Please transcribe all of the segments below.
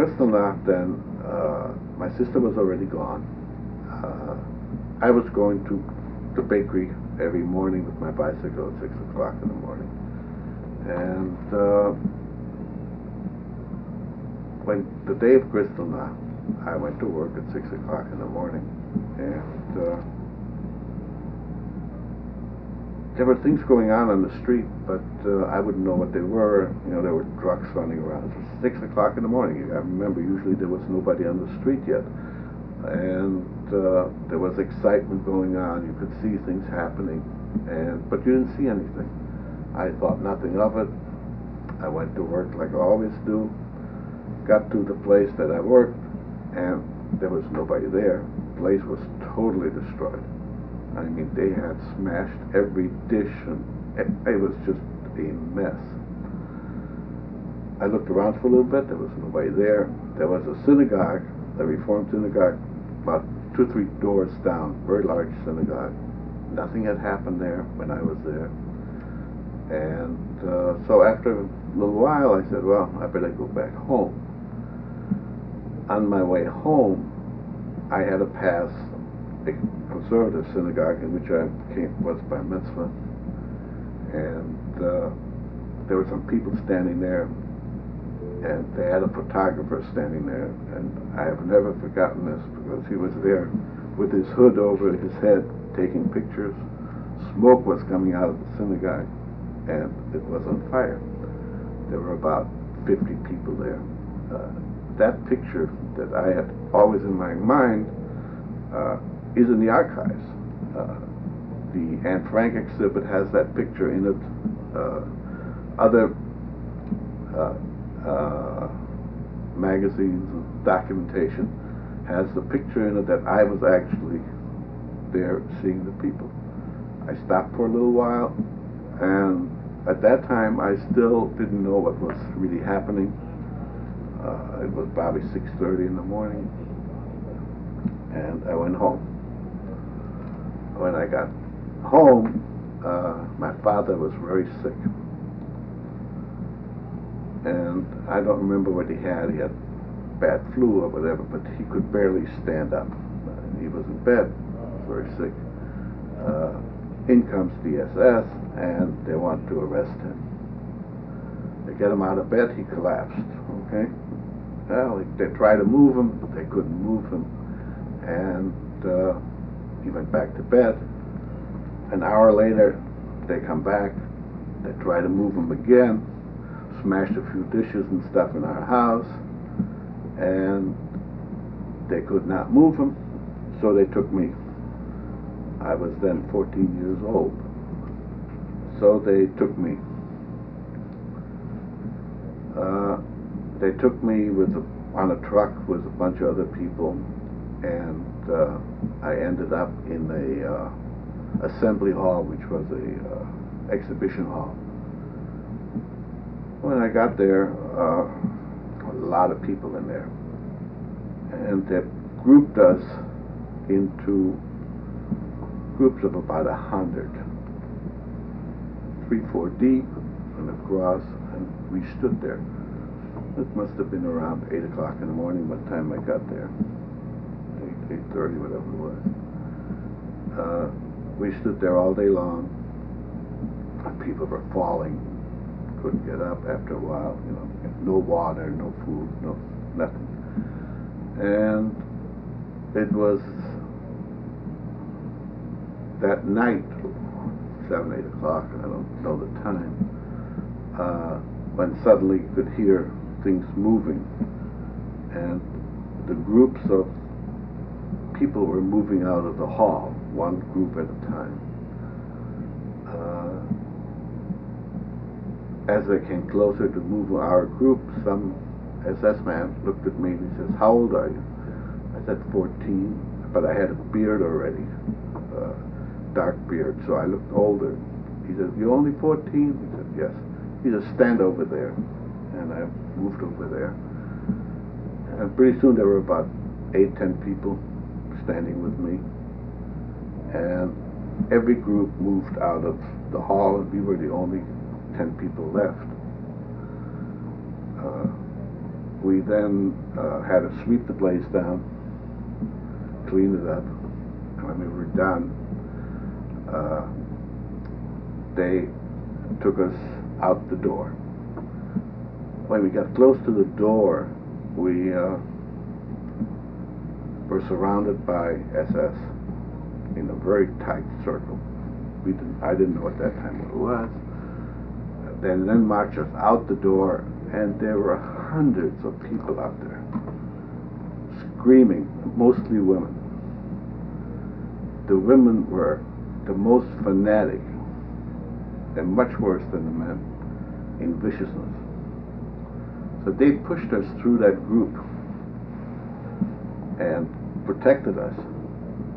Kristallnacht, then my sister was already gone. I was going to the bakery every morning with my bicycle at 6 o'clock in the morning. And when the day of Kristallnacht, I went to work at 6 o'clock in the morning, and there were things going on the street, but I wouldn't know what they were. You know, there were trucks running around. It was 6 o'clock in the morning. I remember usually there was nobody on the street yet. And there was excitement going on. You could see things happening, but you didn't see anything. I thought nothing of it. I went to work like I always do. Got to the place that I worked, and there was nobody there. The place was totally destroyed. I mean, they had smashed every dish, and it was just a mess. I looked around for a little bit. There was nobody there. There was a synagogue, a Reformed synagogue, about 2 or 3 doors down, very large synagogue. Nothing had happened there when I was there. And so after a little while, I said, well, I better go back home. On my way home, I had to pass a conservative synagogue in which I was bar mitzvah, and there were some people standing there, and they had a photographer standing there, and I have never forgotten this because he was there with his hood over his head taking pictures. Smoke was coming out of the synagogue, and it was on fire. There were about 50 people there. That picture that I had always in my mind is in the archives. The Anne Frank exhibit has that picture in it. Other magazines and documentation has the picture in it that I was actually there seeing the people. I stopped for a little while, and at that time I still didn't know what was really happening. It was probably 6:30 in the morning, and I went home. When I got home, my father was very sick, and I don't remember what he had. He had bad flu or whatever, but he could barely stand up. He was in bed, very sick. In comes DSS, and they want to arrest him. They get him out of bed, he collapsed, okay? Well, they tried to move him, but they couldn't move him, and he went back to bed. An hour later, they come back, they try to move him again, smashed a few dishes and stuff in our house, and they could not move him, so they took me. I was then 14 years old. So they took me. They took me on a truck with a bunch of other people, and I ended up in a assembly hall, which was a exhibition hall. When I got there, a lot of people in there, and they grouped us into groups of about 100, 3-4 deep, and across, and we stood there. It must have been around 8 o'clock in the morning by the time I got there, 8:30, whatever it was. We stood there all day long. People were falling, couldn't get up after a while, you know, no water, no food, no nothing. And it was that night, 7, 8 o'clock, I don't know the time, when suddenly you could hear things moving, and the groups of people were moving out of the hall, one group at a time. As they came closer to move our group, some SS man looked at me and he says, "How old are you?" I said, 14, but I had a beard already, dark beard, so I looked older. He said, "You're only 14? He said, "Yes." He said, "Stand over there." And I moved over there. And pretty soon there were about 8, 10 people standing with me. And every group moved out of the hall, and we were the only 10 people left. We then had to sweep the place down, clean it up, and when we were done, they took us out the door. When we got close to the door, we were surrounded by SS in a very tight circle. I didn't know at that time what it was. They then marched us out the door, and there were hundreds of people out there screaming, mostly women. The women were the most fanatic and much worse than the men in viciousness. So they pushed us through that group and protected us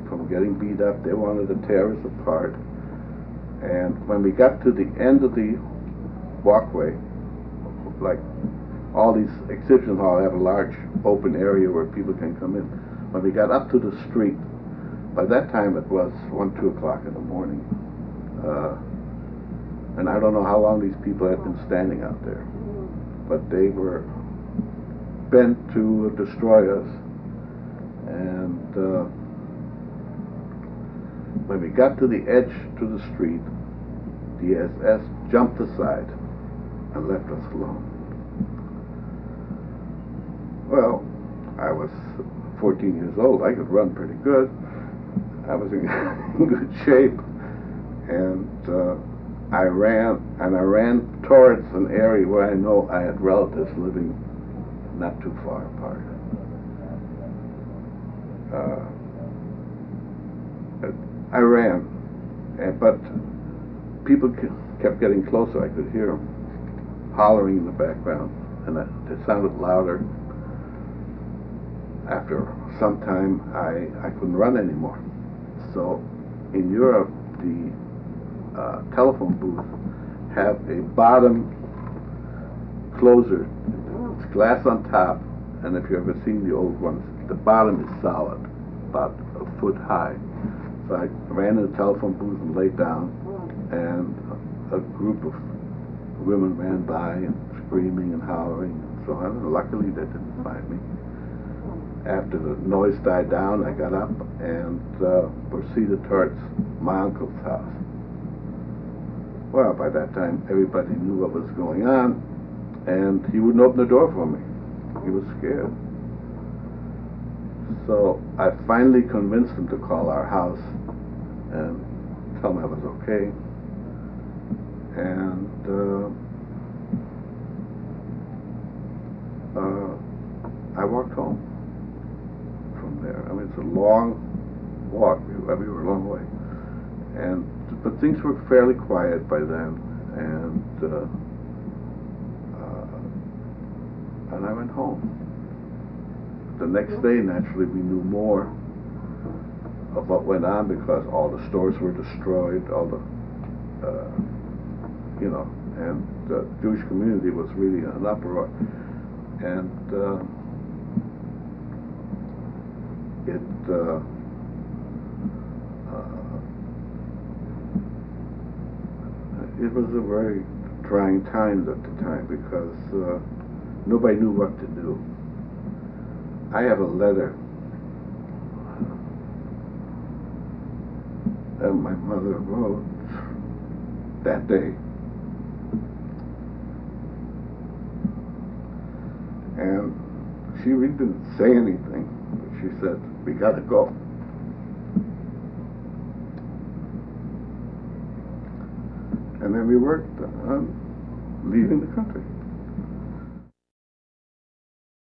from getting beat up. They wanted to tear us apart. And when we got to the end of the walkway, like all these exhibition halls have a large open area where people can come in. When we got up to the street, by that time it was 1, 2 o'clock in the morning. And I don't know how long these people had been standing out there, but they were bent to destroy us. And when we got to the edge to the street, the SS jumped aside and left us alone. Well, I was 14 years old. I could run pretty good. I was in good shape, and I ran towards an area where I know I had relatives living not too far apart. I ran, but people kept getting closer. I could hear them hollering in the background, and it sounded louder. After some time, I couldn't run anymore. So in Europe, the telephone booth have a bottom closer. It's glass on top, and if you've ever seen the old ones, the bottom is solid, about a foot high. So I ran in the telephone booth and laid down, and a group of women ran by and screaming and hollering and so on. And luckily, they didn't find me. After the noise died down, I got up and proceeded towards my uncle's house. Well, by that time, everybody knew what was going on, and he wouldn't open the door for me. He was scared. So I finally convinced him to call our house and tell him I was okay. And I walked home from there. I mean, it's a long walk. We were a long way. But things were fairly quiet by then, and I went home. The next day, naturally, we knew more of what went on because all the stores were destroyed, all the, and the Jewish community was really in an uproar. And it was a very trying time at the time because nobody knew what to do. I have a letter that my mother wrote that day. And she really didn't say anything, but she said, "We gotta go." And then we worked on leaving the country.